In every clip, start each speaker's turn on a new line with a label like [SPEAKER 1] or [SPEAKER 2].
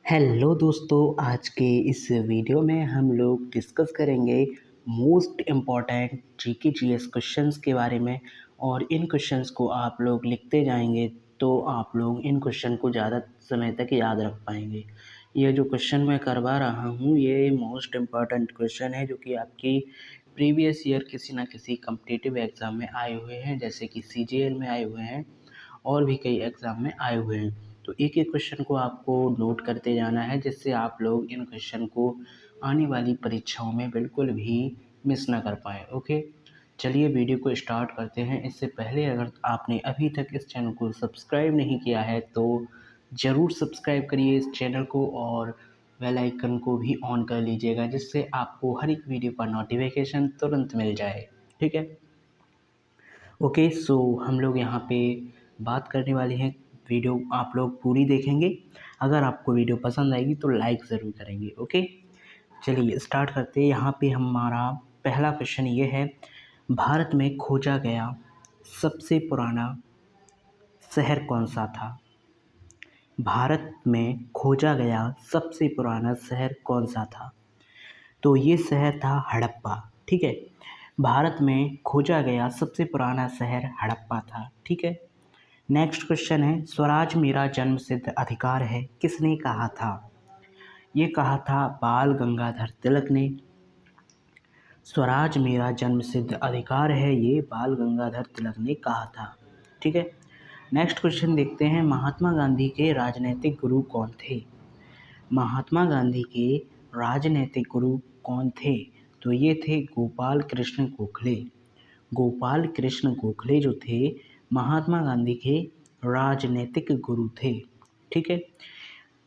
[SPEAKER 1] Hello दोस्तों, आज के इस वीडियो में हम लोग डिस्कस करेंगे most important GK GS questions के बारे में। और इन क्वेश्चंस को आप लोग लिखते जाएंगे तो आप लोग इन क्वेश्चन को ज़्यादा समय तक याद रख पाएंगे। ये जो क्वेश्चन मैं करवा रहा हूँ ये मोस्ट इम्पॉर्टेंट क्वेश्चन है जो कि आपकी प्रीवियस ईयर किसी ना किसी कम्पिटिटिव एग्ज़ाम में आए हुए हैं, जैसे कि सीजीएल में आए हुए हैं और भी कई एग्ज़ाम में आए हुए हैं। तो एक एक क्वेश्चन को आपको नोट करते जाना है, जिससे आप लोग इन क्वेश्चन को आने वाली परीक्षाओं में बिल्कुल भी मिस ना कर पाएँ। ओके, चलिए वीडियो को स्टार्ट करते हैं। इससे पहले अगर आपने अभी तक इस चैनल को सब्सक्राइब नहीं किया है तो ज़रूर सब्सक्राइब करिए इस चैनल को और बेल आइकन को भी ऑन कर लीजिएगा, जिससे आपको हर एक वीडियो का नोटिफिकेशन तुरंत मिल जाए। ठीक है। ओके, सो हम लोग यहाँ पे बात करने वाले हैं। वीडियो आप लोग पूरी देखेंगे। अगर आपको वीडियो पसंद आएगी तो लाइक ज़रूर करेंगे। ओके, चलिए स्टार्ट करते हैं। यहाँ पे हमारा पहला क्वेश्चन ये है, भारत में खोजा गया सबसे पुराना शहर कौन सा था? भारत में खोजा गया सबसे पुराना शहर कौन सा था? तो ये शहर था हड़प्पा। ठीक है, भारत में खोजा गया सबसे पुराना शहर हड़प्पा था। ठीक है। नेक्स्ट क्वेश्चन है, स्वराज मेरा जन्मसिद्ध अधिकार है किसने कहा था? ये कहा था बाल गंगाधर तिलक ने। स्वराज मेरा जन्मसिद्ध अधिकार है, ये बाल गंगाधर तिलक ने कहा था। ठीक है। नेक्स्ट क्वेश्चन देखते हैं, महात्मा गांधी के राजनीतिक गुरु कौन थे? महात्मा गांधी के राजनीतिक गुरु कौन थे? तो ये थे गोपाल कृष्ण गोखले। गोपाल कृष्ण गोखले जो थे महात्मा गांधी के राजनीतिक गुरु थे। ठीक है।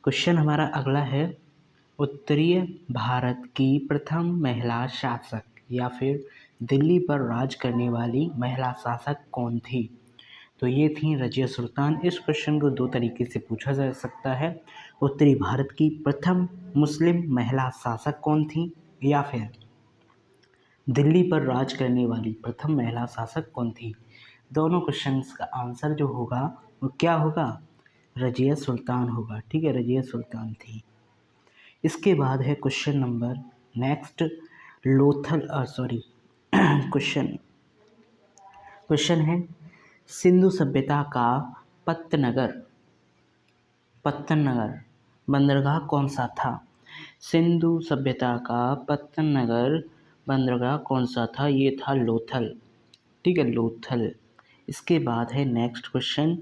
[SPEAKER 1] क्वेश्चन हमारा अगला है, उत्तरीय भारत की प्रथम महिला शासक या फिर दिल्ली पर राज करने वाली महिला शासक कौन थी? तो ये थी रजिया सुल्तान। इस क्वेश्चन को दो तरीके से पूछा जा सकता है, उत्तरी भारत की प्रथम मुस्लिम महिला शासक कौन थी या फिर दिल्ली पर राज करने वाली प्रथम महिला शासक कौन थी। दोनों क्वेश्चंस का आंसर जो होगा वो क्या होगा? रजिया सुल्तान होगा। ठीक है, रजिया सुल्तान थी। इसके बाद है question number next, Lothal sorry question question है, सिंधु सभ्यता का पत्तनगर बंदरगाह कौन सा था? सिंधु सभ्यता का पत्तनगर बंदरगाह कौन सा था? ये था लोथल। ठीक है, लोथल। इसके बाद है नेक्स्ट क्वेश्चन।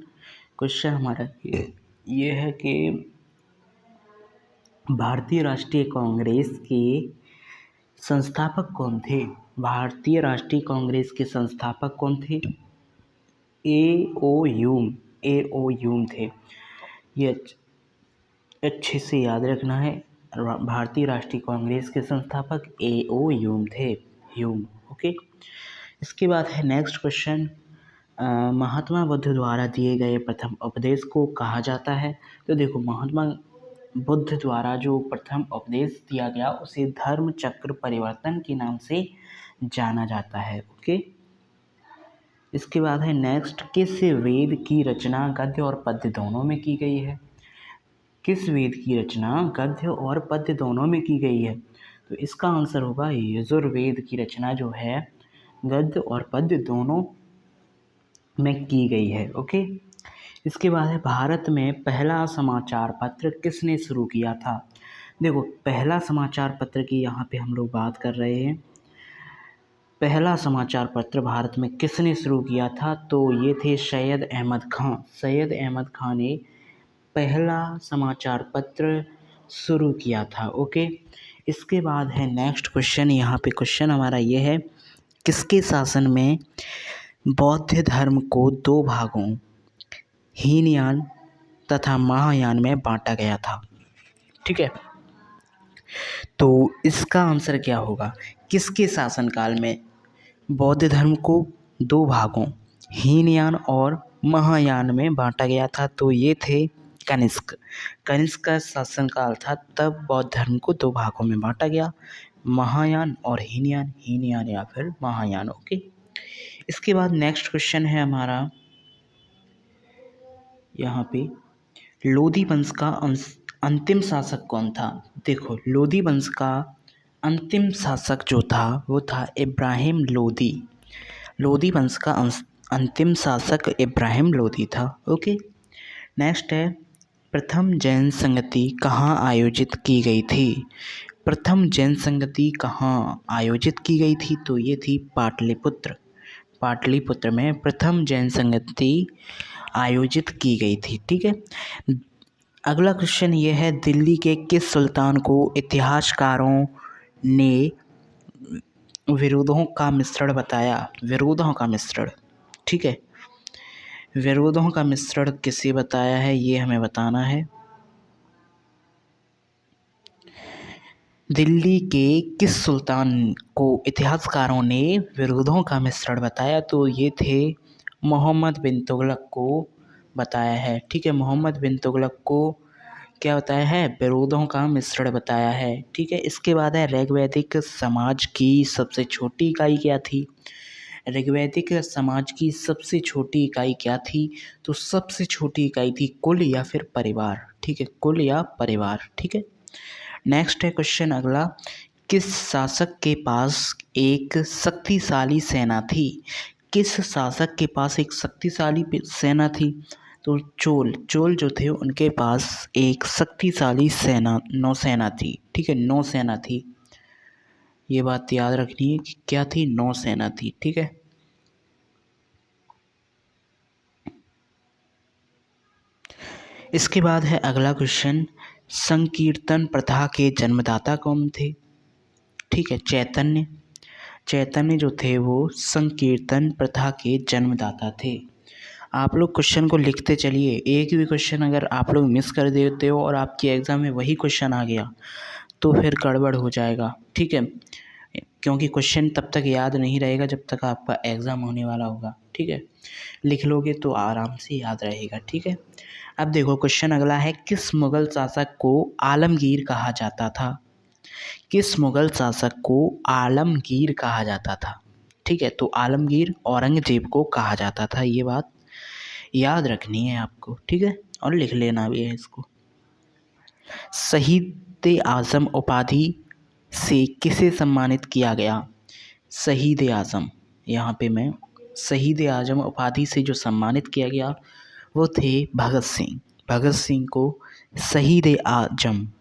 [SPEAKER 1] क्वेश्चन हमारा ये है कि भारतीय राष्ट्रीय कांग्रेस के संस्थापक कौन थे? भारतीय राष्ट्रीय कांग्रेस के संस्थापक कौन थे? ए ओ ह्यूम थे। ये अच्छे से याद रखना है। भारतीय राष्ट्रीय कांग्रेस के संस्थापक ए.ओ. ह्यूम थे। ह्यूम। ओके। इसके बाद है नेक्स्ट क्वेश्चन, महात्मा बुद्ध द्वारा दिए गए प्रथम उपदेश को कहा जाता है? तो देखो, महात्मा बुद्ध द्वारा जो प्रथम उपदेश दिया गया उसे धर्म चक्र परिवर्तन के नाम से जाना जाता है। ओके। इसके बाद है नेक्स्ट, किस वेद की रचना गद्य और पद्य दोनों में की गई है? किस वेद की रचना गद्य और पद्य दोनों में की गई है? तो इसका आंसर होगा यजुर्वेद की रचना जो है गद्य और पद्य दोनों में की गई है। ओके। इसके बाद है, भारत में पहला समाचार पत्र किसने शुरू किया था? देखो, पहला समाचार पत्र की यहाँ पे हम लोग बात कर रहे हैं। पहला समाचार पत्र भारत में किसने शुरू किया था? तो ये थे सैयद अहमद खां। सैयद अहमद खां ने पहला समाचार पत्र शुरू किया था। ओके। इसके बाद है नेक्स्ट क्वेश्चन। यहाँ पे क्वेश्चन हमारा ये है, किसके शासन में बौद्ध धर्म को दो भागों हीनयान तथा महायान में बांटा गया था? ठीक है, तो इसका आंसर क्या होगा? किसके शासनकाल में बौद्ध धर्म को दो भागों हीनयान और महायान में बांटा गया था? तो ये थे कनिष्क। कनिष्क का शासनकाल था, तब बौद्ध धर्म को दो भागों में बांटा गया, महायान और हीनयान। हीनयान या फिर महायान। ओके। इसके बाद नेक्स्ट क्वेश्चन है हमारा यहाँ पे, लोधी वंश का अंतिम शासक कौन था? देखो, लोदी वंश का अंतिम शासक जो था वो था इब्राहिम लोदी। लोदी वंश का अंतिम शासक इब्राहिम लोदी था। ओके। नेक्स्ट है, प्रथम जैन संगति कहाँ आयोजित की गई थी? प्रथम जैन संगति कहाँ आयोजित की गई थी? तो ये थी पाटलिपुत्र। पाटलिपुत्र में प्रथम जैन संगति आयोजित की गई थी। ठीक है। अगला क्वेश्चन ये है, दिल्ली के किस सुल्तान को इतिहासकारों ने विरोधों का मिश्रण बताया? विरोधों का मिश्रण। ठीक है। विरोधों का मिश्रण किसे बताया है, ये हमें बताना है। दिल्ली के किस सुल्तान को इतिहासकारों ने विरोधों का मिश्रण बताया? तो ये थे मोहम्मद बिन तुगलक को बताया है। ठीक है। मोहम्मद बिन तुगलक को क्या बताया है? विरोधों का मिश्रण बताया है। ठीक है। इसके बाद है, ऋग्वैदिक समाज की सबसे छोटी इकाई क्या थी? ऋग्वैदिक समाज की सबसे छोटी इकाई क्या थी? तो सबसे छोटी इकाई थी कुल या फिर परिवार। ठीक है। कुल या परिवार। ठीक है। नेक्स्ट है क्वेश्चन अगला, किस शासक के पास एक शक्तिशाली सेना थी? किस शासक के पास एक शक्तिशाली सेना थी? तो चोल जो थे उनके पास एक शक्तिशाली सेना, नौसेना थी। ठीक है। नौसेना थी। ये बात याद रखनी है कि क्या थी? नौसेना थी। ठीक है। इसके बाद है अगला क्वेश्चन, संकीर्तन प्रथा के जन्मदाता कौन थे? ठीक है। चैतन्य जो थे वो संकीर्तन प्रथा के जन्मदाता थे। आप लोग क्वेश्चन को लिखते चलिए। एक भी क्वेश्चन अगर आप लोग मिस कर देते हो और आपके एग्ज़ाम में वही क्वेश्चन आ गया तो फिर गड़बड़ हो जाएगा। ठीक है। क्योंकि क्वेश्चन तब तक याद नहीं रहेगा जब तक आपका एग्ज़ाम होने वाला होगा। ठीक है। लिख लोगे तो आराम से याद रहेगा। ठीक है। अब देखो क्वेश्चन अगला है, किस मुग़ल शासक को आलमगीर कहा जाता था? किस मुग़ल शासक को आलमगीर कहा जाता था? ठीक है। तो आलमगीर औरंगज़ेब को कहा जाता था। ये बात याद रखनी है आपको। ठीक है। और लिख लेना भी है इसको। शहीद आज़म उपाधि से किसे सम्मानित किया गया? शहीद आज़म, यहाँ पे मैं शहीद आज़म उपाधि से जो सम्मानित किया गया वो थे भगत सिंह। भगत सिंह को शहीद आज़म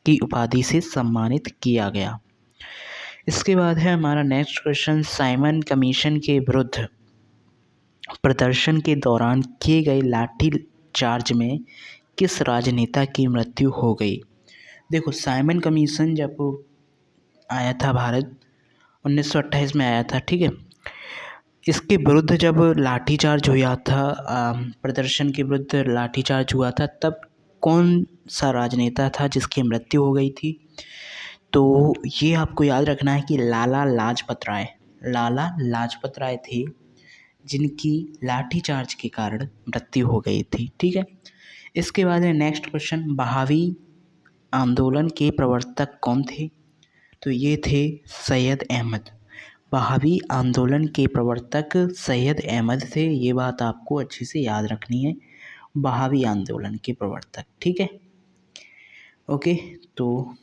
[SPEAKER 1] की उपाधि से सम्मानित किया गया। इसके बाद है हमारा नेक्स्ट क्वेश्चन, साइमन कमीशन के विरुद्ध प्रदर्शन के दौरान किए गए लाठी चार्ज में किस राजनेता की मृत्यु हो गई? देखो, साइमन कमीशन जब आया था भारत 1928 में आया था। ठीक है। इसके विरुद्ध जब लाठीचार्ज हुआ था, प्रदर्शन के विरुद्ध लाठीचार्ज हुआ था, तब कौन सा राजनेता था जिसकी मृत्यु हो गई थी? तो ये आपको याद रखना है कि लाला लाजपत राय थे जिनकी लाठीचार्ज के कारण मृत्यु हो गई थी। ठीक है। इसके बाद है नेक्स्ट क्वेश्चन, बहावी आंदोलन के प्रवर्तक कौन थे? तो ये थे सैयद अहमद। बहावी आंदोलन के प्रवर्तक सैयद अहमद थे। ये बात आपको अच्छे से याद रखनी है, बहावी आंदोलन के प्रवर्तक। ठीक है। ओके। तो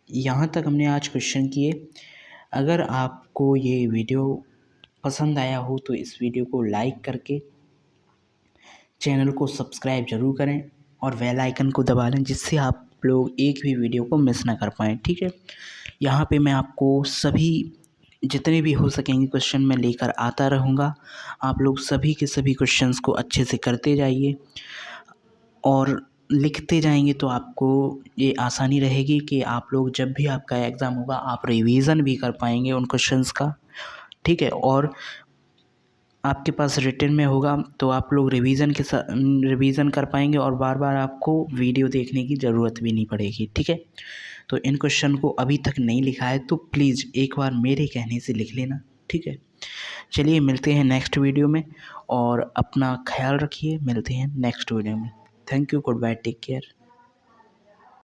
[SPEAKER 1] यहाँ तक हमने आज क्वेश्चन किए। अगर आपको ये वीडियो पसंद आया हो तो इस वीडियो को लाइक करके चैनल को सब्सक्राइब ज़रूर करें और बेल आइकन को दबा लें, जिससे आप लोग एक भी वीडियो को मिस ना कर पाएँ। ठीक है। यहाँ पे मैं आपको सभी जितने भी हो सकेंगे क्वेश्चन मैं लेकर आता रहूँगा। आप लोग सभी के सभी क्वेश्चंस को अच्छे से करते जाइए और लिखते जाएंगे तो आपको ये आसानी रहेगी कि आप लोग जब भी आपका एग्ज़ाम होगा आप रिवीज़न भी कर पाएंगे उन क्वेश्चंस का। ठीक है। और आपके पास रिटन में होगा तो आप लोग रिवीज़न कर पाएंगे और बार बार आपको वीडियो देखने की ज़रूरत भी नहीं पड़ेगी। ठीक है। तो इन क्वेश्चन को अभी तक नहीं लिखा है तो प्लीज़ एक बार मेरे कहने से लिख लेना। ठीक है। चलिए मिलते हैं नेक्स्ट वीडियो में और अपना ख्याल रखिए। मिलते हैं नेक्स्ट वीडियो में। Thank you. Goodbye. Take care.